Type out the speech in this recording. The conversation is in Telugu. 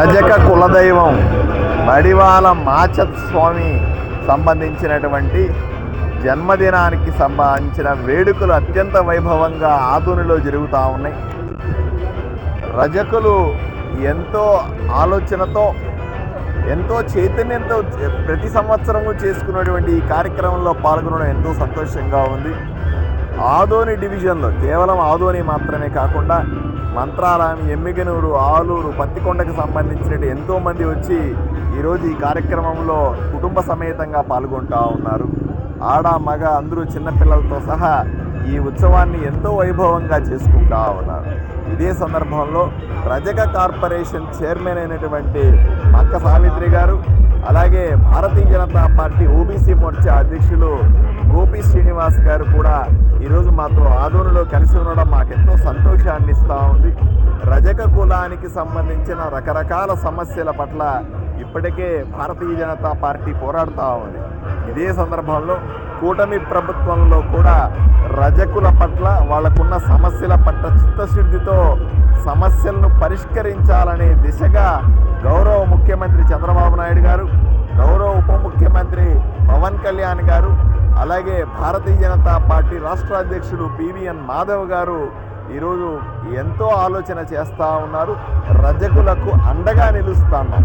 రజక కులదైవం మడివాల మాచత్ స్వామి సంబంధించినటువంటి జన్మదినానికి సంబంధించిన వేడుకలు అత్యంత వైభవంగా ఆదోనిలో జరుగుతూ ఉన్నాయి. రజకులు ఎంతో ఆలోచనతో ఎంతో చైతన్యంతో ప్రతి సంవత్సరము చేసుకున్నటువంటి ఈ కార్యక్రమంలో పాల్గొనడం ఎంతో సంతోషంగా ఉంది. ఆదోని డివిజన్లో కేవలం ఆదోని మాత్రమే కాకుండా మంత్రాలయం, ఎమ్మిగనూరు, ఆలూరు, పత్తికొండకు సంబంధించినట్టు ఎంతోమంది వచ్చి ఈరోజు ఈ కార్యక్రమంలో కుటుంబ సమేతంగా పాల్గొంటూ ఉన్నారు. ఆడ మగ అందరూ చిన్నపిల్లలతో సహా ఈ ఉత్సవాన్ని ఎంతో వైభవంగా చేసుకుంటూ ఉన్నారు. ఇదే సందర్భంలో రజక కార్పొరేషన్ చైర్మన్ అయినటువంటి మక్క సావిత్రి గారు, అలాగే భారతీయ జనతా పార్టీ ఓబీసీ మోర్చా అధ్యక్షులు గోపి శ్రీనివాస్ గారు కూడా ఈరోజు మాతో ఆదోనిలో కలిసి ఉండడం మాకెంతో సంతోషాన్ని ఇస్తూ ఉంది. రజక కులానికి సంబంధించిన రకరకాల సమస్యల పట్ల ఇప్పటికే భారతీయ జనతా పార్టీ పోరాడుతూ ఉంది. ఇదే సందర్భంలో కూటమి ప్రభుత్వంలో కూడా రజకుల పట్ల వాళ్లకున్న సమస్యల పట్ల చిత్తశుద్ధితో సమస్యలను పరిష్కరించాలనే దిశగా గౌరవ ముఖ్యమంత్రి చంద్రబాబు నాయుడు గారు, గౌరవ ఉప ముఖ్యమంత్రి పవన్ కళ్యాణ్ గారు, అలాగే భారతీయ జనతా పార్టీ రాష్ట్ర అధ్యక్షుడు పివిఎన్ మాధవ్ గారు ఈరోజు ఎంతో ఆలోచన చేస్తూ ఉన్నారు. రజకులకు అండగా నిలుస్తున్నాం.